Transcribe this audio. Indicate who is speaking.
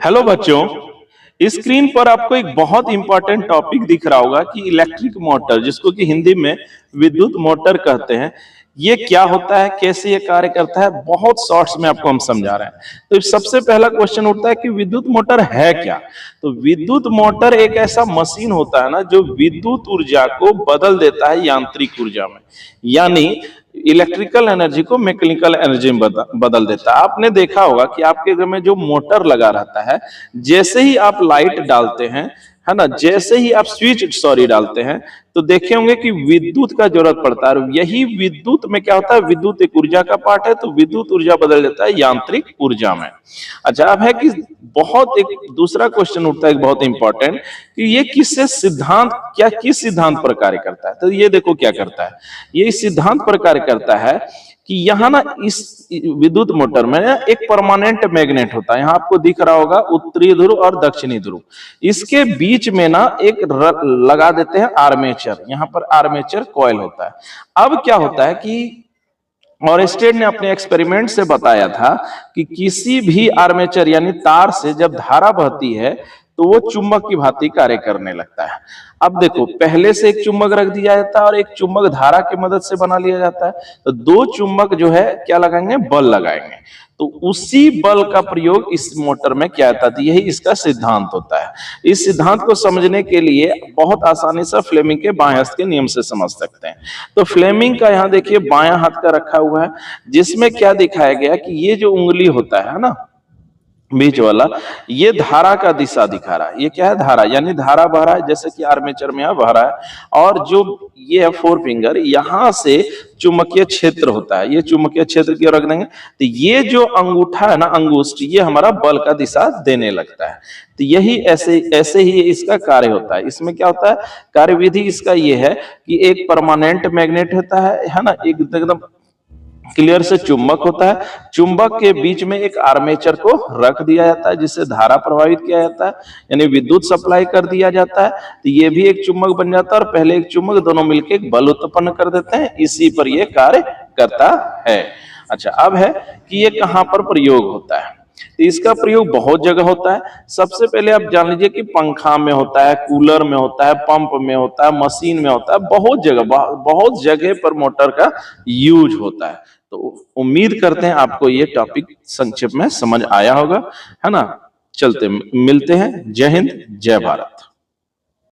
Speaker 1: Hello बच्चों, screen पर आपको एक बहुत इंपॉर्टेंट टॉपिक दिख रहा होगा कि इलेक्ट्रिक मोटर, जिसको कि हिंदी में विद्युत मोटर कहते हैं, ये क्या होता है, कैसे ये कार्य करता है, बहुत शॉर्ट्स में आपको हम समझा रहे हैं। तो सबसे पहला क्वेश्चन उठता है कि विद्युत मोटर है क्या। तो विद्युत मोटर एक ऐसा मशीन होता है ना, जो विद्युत ऊर्जा को बदल देता है यांत्रिक ऊर्जा में, यानी इलेक्ट्रिकल एनर्जी को मैकेनिकल एनर्जी में बदल देता है। आपने देखा होगा कि आपके घर में जो मोटर लगा रहता है, जैसे ही आप लाइट डालते हैं, है ना, जैसे ही आप स्विच डालते हैं, तो देखे होंगे कि विद्युत का जरूरत पड़ता है। यही विद्युत में क्या होता है, विद्युत एक ऊर्जा का पार्ट है, तो विद्युत ऊर्जा बदल देता है यांत्रिक ऊर्जा में। अच्छा, अब है कि बहुत एक दूसरा क्वेश्चन उठता है बहुत इंपॉर्टेंट, कि ये किससे सिद्धांत, क्या किस सिद्धांत पर कार्य करता है। तो ये देखो क्या करता है, ये इस सिद्धांत पर कार्य करता है कि यहाँ ना इस विद्युत मोटर में एक परमानेंट मैग्नेट होता है। यहाँ आपको दिख रहा होगा उत्तरी ध्रुव और दक्षिणी ध्रुव, इसके बीच में ना एक लगा देते हैं आर्मेचर। यहाँ पर आर्मेचर कॉइल होता है। अब क्या होता है कि ऑरेस्टेड ने अपने एक्सपेरिमेंट से बताया था कि किसी भी आर्मेचर यानी तार से जब धारा बहती है तो वो चुंबक की भांति कार्य करने लगता है। अब देखो, पहले से एक चुंबक रख दिया जाता है और एक चुंबक धारा की मदद से बना लिया जाता है। तो दो चुंबक जो है क्या लगाएंगे, बल लगाएंगे। तो उसी बल का प्रयोग इस मोटर में किया जाता है। यही इसका सिद्धांत होता है। इस सिद्धांत को समझने के लिए बहुत आसानी से फ्लेमिंग के बाएं हस्त के नियम से समझ सकते हैं। तो फ्लेमिंग का यहाँ देखिए बायां हाथ का रखा हुआ है, जिसमें क्या दिखाया गया कि ये जो उंगली होता है ना, बीच वाला, ये धारा का दिशा दिखा रहा है। ये क्या है, धारा, यानी धारा बह रहा है, जैसे कि आर्मेचर में यहां बह रहा है। और जो ये है फोर फिंगर, यहां से चुंबकीय क्षेत्र होता है, ये चुंबकीय क्षेत्र की ओर रख देंगे। तो ये जो अंगूठा है ना, अंगुष्ठ, ये हमारा बल का दिशा देने लगता है। तो यही ऐसे ऐसे ही इसका कार्य होता है। इसमें क्या होता है, कार्यविधि इसका ये है कि एक परमानेंट मैग्नेट होता है ना, एकदम क्लियर से चुंबक होता है। चुंबक के बीच में एक आर्मेचर को रख दिया जाता है, जिससे धारा प्रवाहित किया जाता है, यानी विद्युत सप्लाई कर दिया जाता है। तो ये भी एक चुंबक बन जाता है और पहले एक चुंबक, दोनों मिलकर एक बल उत्पन्न कर देते हैं। इसी पर यह कार्य करता है। अच्छा, अब है कि ये कहां पर प्रयोग होता है। तो इसका प्रयोग बहुत जगह होता है। सबसे पहले आप जान लीजिए कि पंखा में होता है, कूलर में होता है, पंप में होता है, मशीन में होता है, बहुत जगह पर मोटर का यूज होता है। तो उम्मीद करते हैं आपको ये टॉपिक संक्षेप में समझ आया होगा, है ना। चलते मिलते हैं। जय हिंद, जय भारत।